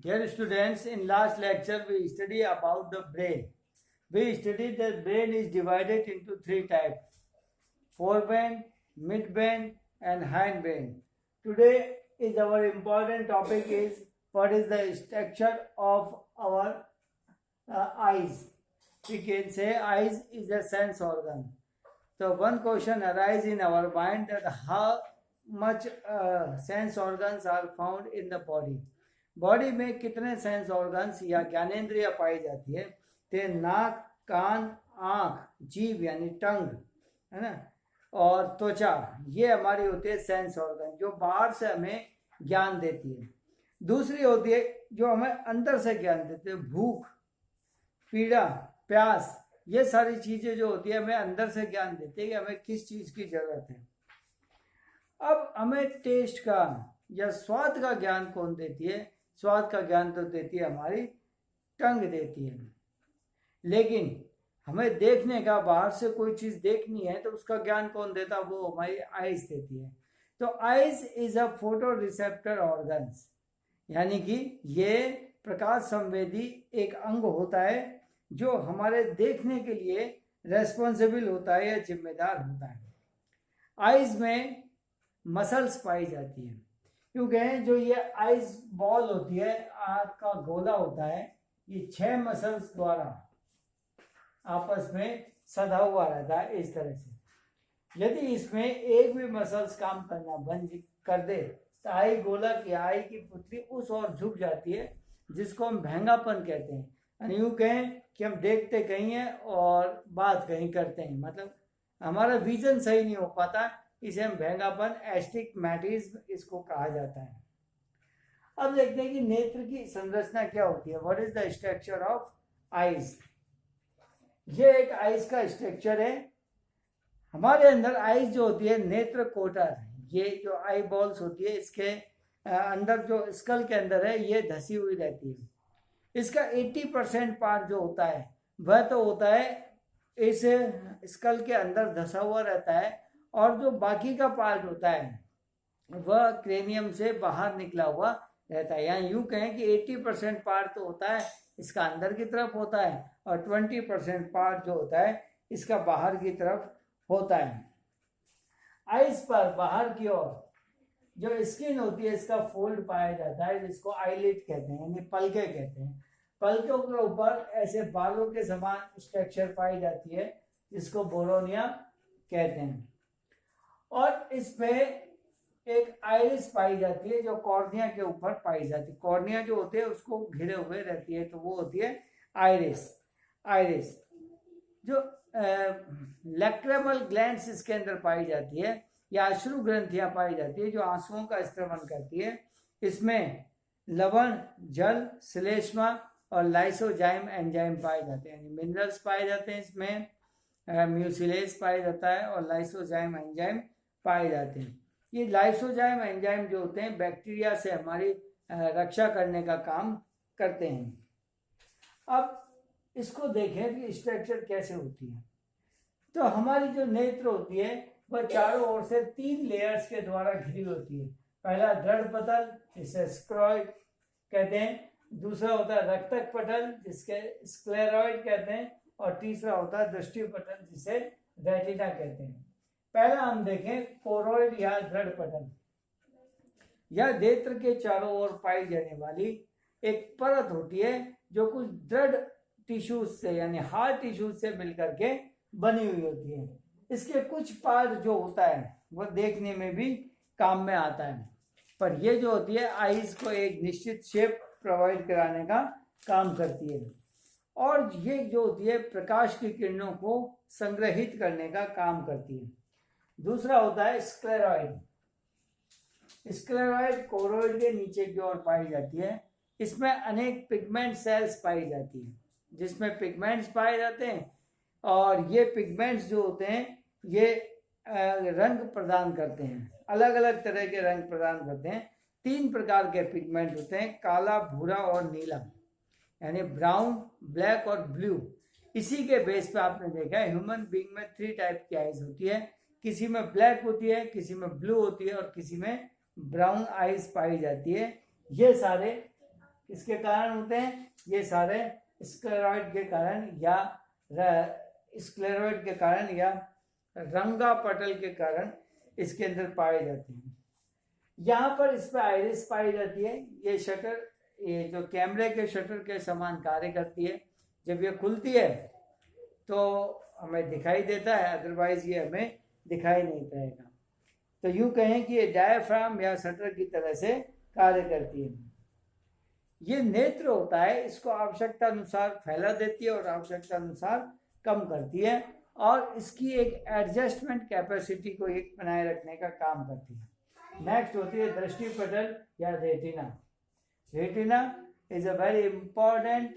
Dear students, in last lecture we studied about the brain. We studied that brain is divided into three types: forebrain, midbrain, and hindbrain. Today is our important topic is what is the structure of our eyes. We can say eyes is a sense organ. So one question arises in our mind that how much sense organs are found in the body. Body में कितने sense organs या ज्ञानेंद्रिय पाई जाती है? ते नाक, कान, आंख, जीभ यानी टंग, है ना, और त्वचा, ये हमारी होती है सेंस ऑर्गन जो बाहर से हमें ज्ञान देती है। दूसरी होती है जो हमें अंदर से ज्ञान देती है, भूख, पीड़ा, प्यास, ये सारी चीजें जो होती है हमें अंदर से ज्ञान देती है कि हमें किस चीज की जरूरत है। अब हमें टेस्ट का या स्वाद का ज्ञान कौन देती है? स्वाद का ज्ञान तो देती है हमारी टंग देती है, लेकिन हमें देखने का, बाहर से कोई चीज देखनी है तो उसका ज्ञान कौन देता? वो हमारी आइज देती है। तो eyes is a photo receptor organs, यानी कि ये प्रकाश संवेदी एक अंग होता है जो हमारे देखने के लिए रेस्पॉन्सिबल होता है या जिम्मेदार होता है। आइज में मसल्स पाई जाती है, क्योंकि जो ये आइज बॉल होती है, आंख का गोला होता है, ये 6 मसल्स द्वारा आपस में सधा हुआ रहता है इस तरह से। यदि इसमें एक भी मसल्स काम करना बंद कर दे तो आई गोला की, आई की पुतली उस ओर झुक जाती है, जिसको हम भेंगापन कहते हैं। यानी यूँ कहें कि हम देखते कहीं हैं और बात कहीं करते हैं, मतलब हमारा विजन सही नहीं हो पाता, इसे हम भेंगापन, एस्टिग्मैटिज्म इसको कहा जाता है। अब देखते हैं कि नेत्र की संरचना क्या होती है। What is the structure of eyes? ये एक आईज का स्ट्रक्चर है। हमारे अंदर आईज जो होती है, नेत्र कोटर, ये जो आई बॉल्स होती है, इसके अंदर जो स्कल के अंदर है, ये धसी हुई रहती है। इसका 80% पार्ट जो होता है वह तो होता है इस स्कल के अंदर धसा हुआ रहता है, और जो बाकी का पार्ट होता है वह क्रेनियम से बाहर निकला हुआ रहता है। यहाँ यूं कहें कि 80% पार्ट तो होता है इसका अंदर की तरफ होता है, और 20% पार्ट जो होता है इसका बाहर की तरफ होता है। आइस पर बाहर की ओर जो स्किन होती है, इसका फोल्ड पाया जाता है, जिसको आईलिड कहते हैं, यानी पलके कहते हैं। पलकों के ऊपर ऐसे बालों के समान स्ट्रक्चर पाई जाती है, जिसको बोरोनिया कहते हैं। और इसमें एक आइरिस पाई जाती है जो कॉर्निया के ऊपर पाई जाती है। कॉर्निया जो होते हैं उसको घिरे हुए रहती है, तो वो होती है आइरिस। आइरिस जो लैक्रिमल ग्लैंड्स इसके अंदर पाई जाती है, या अश्रु ग्रंथियां पाई जाती है जो आंसुओं का स्त्रवन करती है। इसमें लवण, जल, श्लेष्मा और लाइसोजाइम एंजाइम पाए जाते हैं, मिनरल्स पाए जाते हैं। इसमें म्यूसिलेज पाया जाता है और लाइसोजाइम एंजाइम पाए जाते हैं। ये लाइसोजाइम एंजाइम जो होते हैं बैक्टीरिया से हमारी रक्षा करने का काम करते हैं। अब इसको देखें कि स्ट्रक्चर कैसे होती है। तो हमारी जो नेत्र होती है वह चारों ओर से 3 लेयर्स के द्वारा घिरी होती है। पहला दृढ़ पटल, जिसे स्क्रोइड कहते हैं। दूसरा होता है रक्तक पटल, जिसके स्क्लेरॉइड कहते हैं। और तीसरा होता है दृष्टि पटल, जिसे रेटिना कहते हैं। पहला हम देखें कोरोइड या दृढ़ पटल। यह नेत्र के चारों ओर पाई जाने वाली एक परत होती है जो कुछ दृढ़ टिश्यूज से, यानी हार्ड टिश्यूज से मिलकर के बनी हुई होती है। इसके कुछ पार्ट जो होता है वह देखने में भी काम में आता है, पर यह जो होती है आईज को एक निश्चित शेप प्रोवाइड कराने का काम करती है, और ये जो होती है प्रकाश की किरणों को संग्रहित करने का काम करती है। दूसरा होता है स्क्लेरॉइड। स्क्लेरॉइड कोरोइड के नीचे की ओर पाई जाती है। इसमें अनेक पिगमेंट सेल्स पाई जाती है, जिसमें पिगमेंट्स पाए जाते हैं, और ये पिगमेंट्स जो होते हैं ये रंग प्रदान करते हैं, अलग अलग तरह के रंग प्रदान करते हैं। 3 प्रकार के पिगमेंट होते हैं, काला, भूरा और नीला, यानी ब्राउन, ब्लैक और ब्लू। इसी के बेस पे आपने देखा है ह्यूमन बीइंग में 3 टाइप की आइज होती है। किसी में ब्लैक होती है, किसी में ब्लू होती है, और किसी में ब्राउन आइज पाई जाती है। ये सारे किसके कारण होते हैं? ये सारे स्क्लेरॉइड के कारण या स्क्लेरॉइड के कारण या रंगापटल के कारण इसके अंदर पाए जाते हैं। यहाँ पर इस पर आइरिस पाई जाती है। ये शटर, ये जो कैमरे के शटर के समान कार्य करती है। जब ये खुलती है तो हमें दिखाई देता है, अदरवाइज ये हमें दिखाई नहीं देगा। तो यूं कहें कि ये डायफ्राम या शटर की तरह से कार्य करती है। ये नेत्र होता है, इसको आवश्यकता अनुसार फैला देती है और आवश्यकता अनुसार कम करती है, और इसकी एक एडजस्टमेंट कैपेसिटी को एक बनाए रखने का काम करती है। नेक्स्ट होती है दृष्टि पटल या retina. Retina is a very important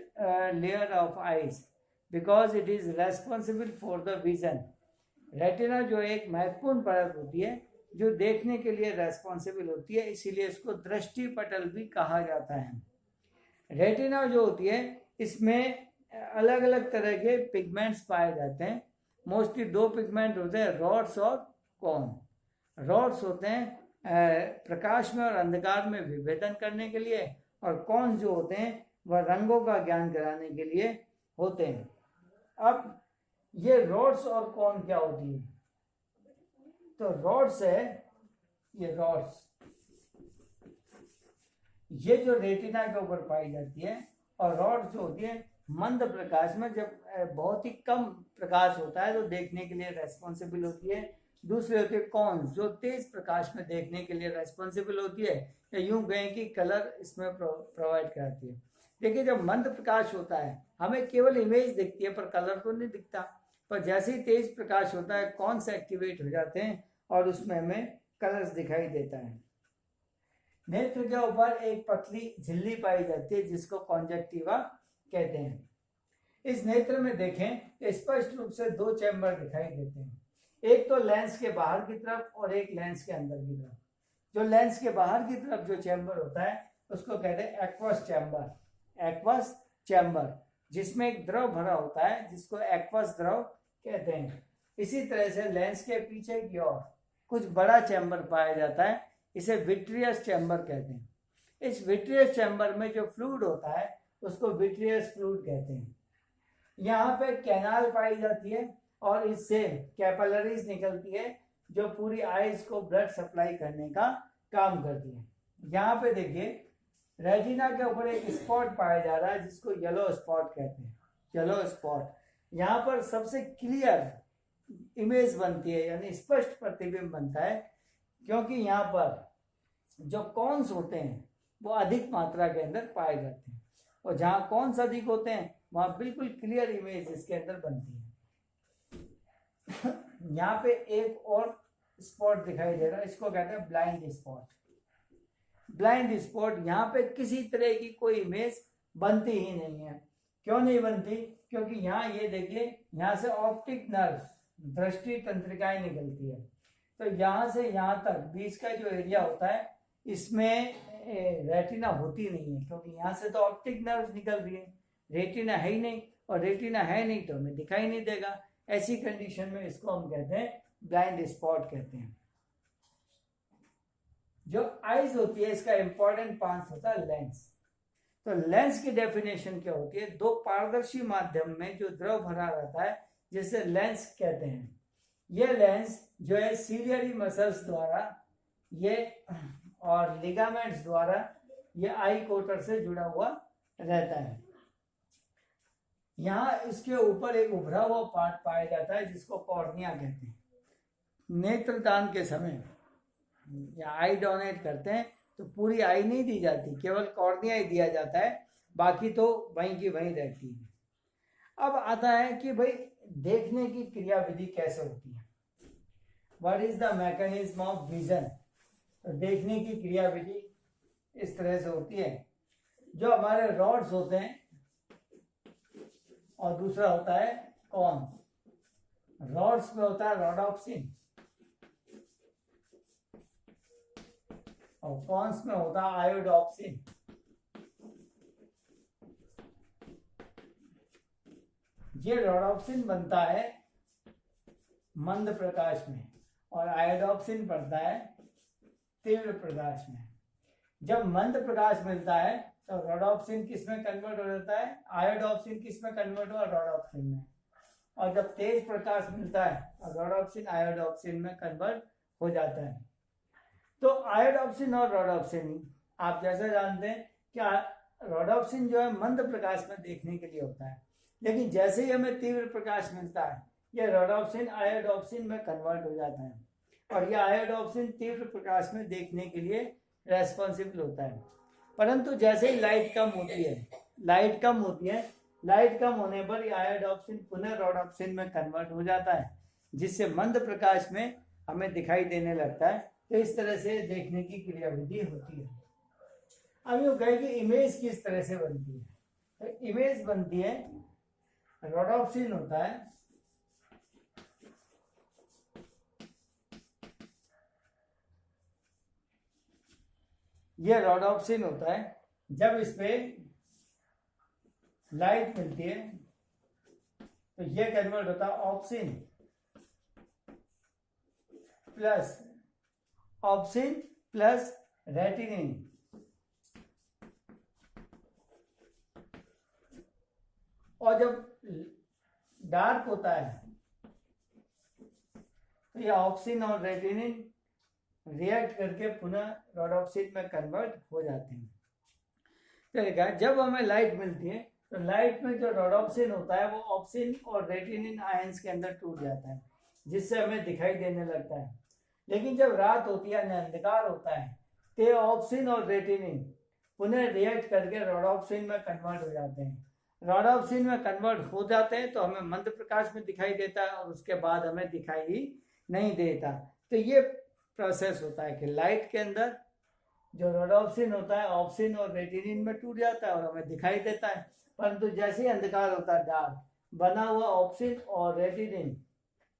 layer of eyes because it is responsible for the vision. Retina जो एक महत्वपूर्ण परत होती है जो देखने के लिए रेस्पॉन्सिबल होती है, इसीलिए इसको दृष्टि पटल भी कहा जाता है। रेटिना जो होती है इसमें अलग अलग तरह के पिगमेंट्स पाए जाते हैं। मोस्टली दो पिगमेंट होते हैं, रॉड्स और कॉन। रॉड्स होते हैं प्रकाश में और अंधकार में विभेदन करने के लिए, और कॉन जो होते हैं वह रंगों का ज्ञान कराने के लिए होते हैं। अब ये रॉड्स और कॉन क्या होती है? तो रॉड्स है, ये रॉड्स, ये जो रेटिना के ऊपर पाई जाती है, और रॉड्स जो होती है मंद प्रकाश में, जब बहुत ही कम प्रकाश होता है तो देखने के लिए रेस्पॉन्सिबल होती है। दूसरे होते हैं कॉन्स, जो तेज प्रकाश में देखने के लिए रेस्पॉन्सिबल होती है, या यूं कहें कि कलर इसमें प्रोवाइड कराती है। देखिए जब मंद प्रकाश होता है हमें केवल इमेज दिखती है पर कलर तो नहीं दिखता, पर जैसे ही तेज प्रकाश होता है कॉन्स एक्टिवेट हो जाते हैं और उसमें हमें कलर्स दिखाई देता है। नेत्र के ऊपर एक पतली झिल्ली पाई जाती है जिसको कॉन्जक्टिवा कहते हैं। इस नेत्र में देखें स्पष्ट रूप से दो चैम्बर दिखाई देते हैं, एक तो लेंस के बाहर की तरफ और एक लेंस के अंदर की तरफ। जो लेंस के बाहर की तरफ जो चैम्बर होता है उसको कहते हैं एक्वस चैम्बर। एक्वस चैम्बर जिसमें एक द्रव भरा होता है जिसको एक्वस द्रव कहते हैं। इसी तरह से लेंस के पीछे की ओर कुछ बड़ा चैम्बर पाया जाता है, इसे विट्रियस चैम्बर कहते हैं। इस विट्रियस चैम्बर में जो फ्लूइड होता है उसको विट्रियस फ्लूइड कहते हैं। यहाँ पे कैनाल पाई जाती है और इससे कैपिलरीज निकलती है जो पूरी आईज को ब्लड सप्लाई करने का काम करती है। यहाँ पे देखिए रेटिना के ऊपर एक स्पॉट पाया जा रहा है जिसको येलो स्पॉट कहते हैं। येलो स्पॉट, यहाँ पर सबसे क्लियर इमेज बनती है, यानी स्पष्ट प्रतिबिंब बनता है, क्योंकि यहाँ पर जो कॉन्स होते हैं वो अधिक मात्रा के अंदर पाए जाते हैं, और जहाँ कॉन्स अधिक होते हैं वहां बिल्कुल क्लियर इमेज इसके अंदर बनती है। यहाँ पे एक और स्पॉट दिखाई दे रहा है, इसको कहते हैं ब्लाइंड स्पॉट। ब्लाइंड स्पॉट, यहाँ पे किसी तरह की कोई इमेज बनती ही नहीं है। क्यों नहीं बनती? क्योंकि यहाँ ये देखिए, यहाँ से ऑप्टिक नर्व, दृष्टि तंत्रिकाएं निकलती है, तो यहाँ से यहाँ तक बीच का जो एरिया होता है इसमें रेटिना होती नहीं है, क्योंकि यहाँ से तो ऑप्टिक नर्व निकल रही है, रेटिना है ही नहीं, और रेटिना है नहीं तो हमें दिखाई नहीं देगा। ऐसी कंडीशन में इसको हम कहते हैं ब्लाइंड स्पॉट कहते हैं। जो आईज होती है इसका इंपॉर्टेंट पार्ट होता है लेंस। तो लेंस की डेफिनेशन क्या होती है? दो पारदर्शी माध्यम में जो द्रव भरा रहता है जिसे लेंस कहते हैं। ये लेंस जो है सीलियरी मसल्स द्वारा ये और लिगामेंट्स द्वारा ये आई कोटर से जुड़ा हुआ रहता है। यहाँ इसके ऊपर एक उभरा हुआ पार्ट पाया जाता है जिसको कॉर्निया कहते हैं। नेत्रदान के समय या आई डोनेट करते हैं तो पूरी आई नहीं दी जाती, केवल कॉर्निया ही दिया जाता है, बाकी तो वहीं की वहीं रहती है। अब आता है कि भाई देखने की क्रियाविधि कैसे होती है, what is the mechanism of vision. तो देखने की क्रियाविधि इस तरह से होती है, जो हमारे रॉड्स होते हैं और दूसरा होता है कॉन्स। रॉड्स में होता है रोडॉप्सिन और कॉन्स में होता है आयोडॉप्सिन। ये रोडॉप्सिन बनता है मंद प्रकाश में और आयोडॉप्सिन बनता है तीव्र प्रकाश में। जब मंद प्रकाश मिलता है तो रोडोप्सिन किस में कन्वर्ट हो जाता है, आयोडोप्सिन किस में कन्वर्ट हुआ, रोडोप्सिन में। और जब तेज प्रकाश मिलता है तो रोडोप्सिन आयोडोप्सिन में कन्वर्ट हो जाता है। तो आयोडोप्सिन और रोडोप्सिन आप जैसा जानते हैं कि रोडोप्सिन जो है मंद प्रकाश में देखने के लिए होता है, लेकिन जैसे ही हमें तीव्र प्रकाश मिलता है यह रोडोप्सिन आयोडोप्सिन में कन्वर्ट हो जाता है, और यह आयोडोप्सिन तीव्र प्रकाश में देखने के लिए रेस्पॉन्सिबल होता है। परंतु जैसे ही लाइट कम होती है, लाइट कम होने पर यह आयोडोप्सिन पुनः रोडोप्सिन में कन्वर्ट हो जाता है, जिससे मंद प्रकाश में हमें दिखाई देने लगता है। तो इस तरह से देखने की क्रियाविधि होती है। अब यूँ कहें कि इमेज किस तरह से बनती है, तो इमेज बनती है, रोडोप्सिन होता है, ये रोडोप्सिन होता है। जब इस पे लाइट मिलती है तो ये कन्वर्ट होता है ऑप्सिन प्लस रेटिनिन। और जब डार्क होता है तो ये ऑप्सिन और रेटिनिन रिएक्ट करके पुनः रोडोप्सिन में कन्वर्ट हो जाते हैं। तो देखा, जब हमें लाइट मिलती है तो लाइट में जो रोडोप्सिन होता है वो ऑप्सिन और रेटिनिन आयंस के अंदर टूट जाता है, जिससे हमें दिखाई देने लगता है। लेकिन जब रात होती है, अंधकार होता है, तो ऑप्सिन और रेटिनिन पुनः रिएक्ट करके रोडोप्सिन में कन्वर्ट हो जाते हैं। रोडोप्सिन में कन्वर्ट हो जाते हैं तो हमें मंद प्रकाश में दिखाई देता है, और उसके बाद हमें दिखाई नहीं देता। तो ये प्रोसेस होता है कि लाइट के अंदर जो रोडोप्सिन होता है ऑप्सिन और रेटिनिन में टूट जाता है और हमें दिखाई देता है, परंतु जैसे ही अंधकार होता है, डार्क, बना हुआ ऑप्सिन और रेटिनिन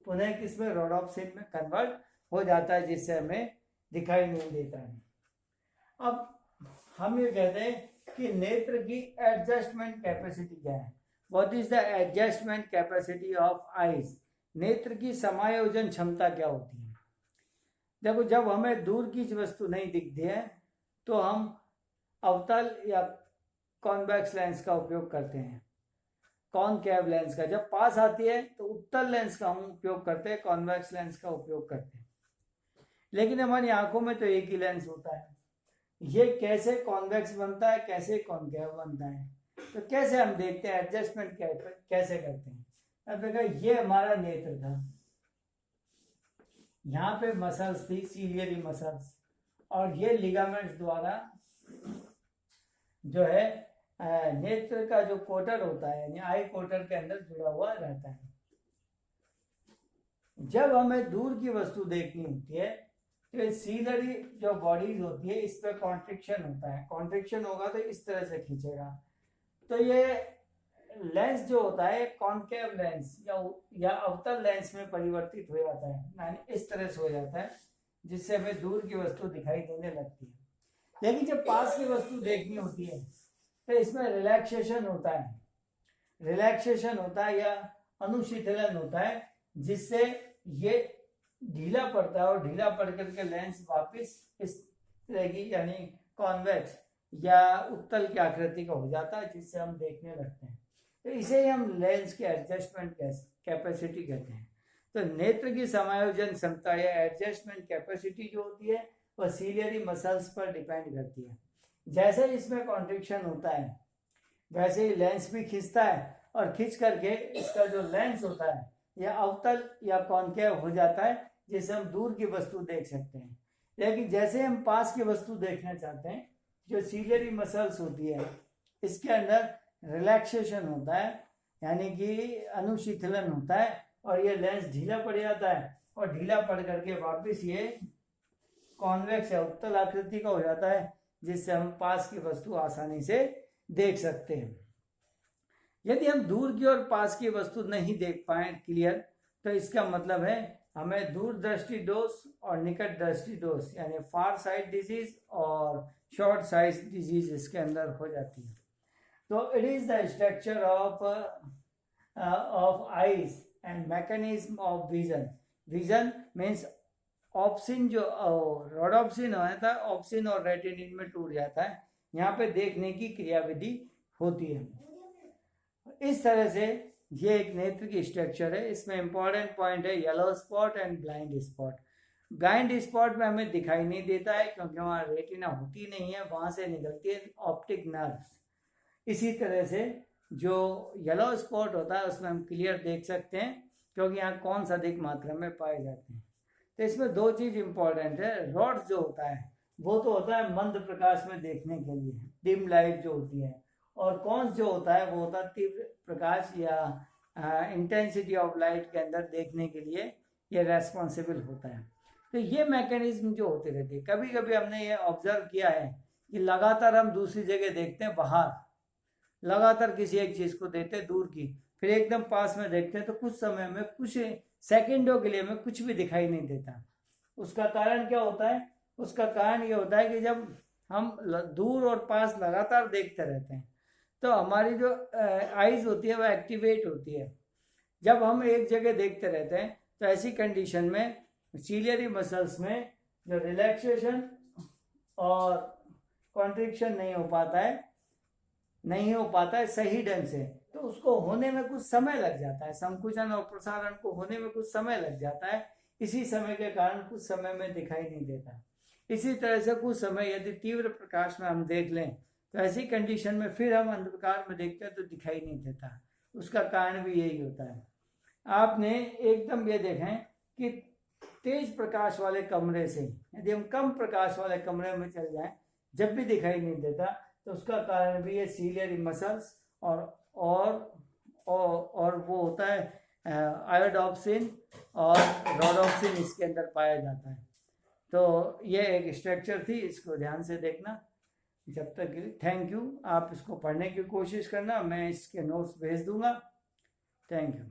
पुनः किसमें, रोडोप्सिन में कन्वर्ट हो जाता है, जिससे हमें दिखाई नहीं देता है। अब हम ये कहते हैं कि नेत्र की एडजस्टमेंट कैपेसिटी क्या है। What is the adjustment capacity of eyes, नेत्र की समायोजन क्षमता क्या होती है। देखो, जब हमें दूर की वस्तु नहीं दिखती है तो हम अवतल या कॉन्वेक्स लेंस का उपयोग करते हैं, कॉनकेव लेंस का। जब पास आती है तो उत्तल लेंस का हम उपयोग करते हैं, कॉन्वेक्स लेंस का उपयोग करते हैं। लेकिन हमारी आंखों में तो एक ही लेंस होता है। ये कैसे कॉन्वेक्स बनता है, कैसे कॉनकेव बनता है, तो कैसे हम देखते हैं, एडजस्टमेंट कैसे करते हैं। अब देखो, ये हमारा नेत्र था, यहाँ पे मसल्स थी, सीलियरी मसल्स, और ये लिगामेंट्स द्वारा जो है नेत्र का जो कोटर होता है, यानी आई कोटर के अंदर जुड़ा हुआ रहता है। जब हमें दूर की वस्तु देखनी होती है तो सीलरी जो बॉडीज होती है इस पर कॉन्ट्रिक्शन होता है, कॉन्ट्रिक्शन होगा तो इस तरह से खींचेगा। तो ये लेंस जो होता है कॉनकेव लेंस या अवतल लेंस में परिवर्तित हो जाता है, यानी इस तरह से हो जाता है, जिससे हमें दूर की वस्तु दिखाई देने लगती है। लेकिन जब पास की वस्तु देखनी होती है तो इसमें रिलैक्सेशन होता है या अनुशीतलन होता है, जिससे ये ढीला पड़ता है, और ढीला पड़ करके लेंस वापस इस तरह की यानी कॉन्वेक्स या उत्तल की आकृति का हो जाता है, जिससे हम देखने लगते हैं। तो इसे ही हम लेंस की एडजस्टमेंट कैपेसिटी कहते हैं। तो नेत्र की समायोजन क्षमता या एडजस्टमेंट कैपेसिटी जो होती है वह सीलियरी मसल्स पर डिपेंड करती है। जैसे इसमें कॉन्ट्रिक्शन होता है वैसे ही लेंस भी खींचता है, और खींच करके इसका जो लेंस होता है यह अवतल या कॉनकेव हो जाता है, जिससे हम दूर की वस्तु देख सकते हैं। लेकिन जैसे हम पास की वस्तु देखना चाहते हैं, जो सीलियरी मसल्स होती है इसके अंदर रिलैक्सेशन होता है, यानी कि अनुशीतलन होता है, और ये लेंस ढीला पड़ जाता है, और ढीला पड़ करके वापस ये कॉन्वेक्स या उत्तल आकृति का हो जाता है, जिससे हम पास की वस्तु आसानी से देख सकते हैं। यदि हम दूर की और पास की वस्तु नहीं देख पाए क्लियर, तो इसका मतलब है हमें दूर दृष्टि दोष और निकट दृष्टि दोष यानी फार साइड डिजीज और शॉर्ट साइड डिजीज इसके अंदर हो जाती है। तो it is the structure of eyes and mechanism of vision. Vision means obscene जो रोडोप्सिन होता है, ऑप्सिन और रेटिनिन में टूट जाता है। यहाँ पे देखने की क्रियाविधि होती है। इस तरह से ये एक नेत्र की स्ट्रक्चर है। इसमें इंपॉर्टेंट पॉइंट है yellow spot and blind spot. Blind spot में हमें दिखाई नहीं देता है क्योंकि वहाँ रेटिना होती नहीं है, वहाँ से निकलती है ऑप्टिक नर्व्स। इसी तरह से जो येलो स्पॉट होता है उसमें हम क्लियर देख सकते हैं क्योंकि यहाँ कौन सा अधिक मात्रा में पाए जाते हैं। तो इसमें दो चीज इंपॉर्टेंट है। रॉड्स जो होता है वो तो होता है मंद प्रकाश में देखने के लिए, डिम लाइट जो होती है, और कौन जो होता है वो होता है तीव्र प्रकाश या इंटेंसिटी ऑफ लाइट के अंदर देखने के लिए ये रेस्पॉन्सिबल होता है। तो ये मैकेनिज्म जो होते रहते हैं, कभी कभी हमने ये ऑब्जर्व किया है कि लगातार हम दूसरी जगह देखते हैं, बाहर लगातार किसी एक चीज को देखते हैं दूर की, फिर एकदम पास में देखते हैं तो कुछ समय में, कुछ सेकंडों के लिए में कुछ भी दिखाई नहीं देता। उसका कारण क्या होता है? उसका कारण ये होता है कि जब हम दूर और पास लगातार देखते रहते हैं तो हमारी जो आईज होती है वो एक्टिवेट होती है। जब हम एक जगह देखते रहते हैं तो ऐसी कंडीशन में सीलियरी मसल्स में जो रिलैक्सेशन और कॉन्ट्रिक्शन नहीं हो पाता है सही ढंग से, तो उसको होने में कुछ समय लग जाता है। संकुचन और प्रसारण को होने में कुछ समय लग जाता है। इसी समय के कारण कुछ समय में दिखाई नहीं देता। इसी तरह से कुछ समय यदि तीव्र प्रकाश में हम देख लें तो ऐसी कंडीशन में फिर हम अंधकार में देखते हैं तो दिखाई नहीं देता। उसका कारण भी यही होता है। आपने एकदम ये देखें कि तेज प्रकाश वाले कमरे से यदि हम कम प्रकाश वाले कमरे में चल जाएं, जब भी दिखाई नहीं देता, तो उसका कारण भी है सीलियरी मसल्स और वो होता है आयोडोप्सिन और रोडोप्सिन इसके अंदर पाया जाता है। तो ये एक स्ट्रक्चर थी, इसको ध्यान से देखना। जब तक थैंक यू। आप इसको पढ़ने की कोशिश करना, मैं इसके नोट्स भेज दूंगा। Thank you.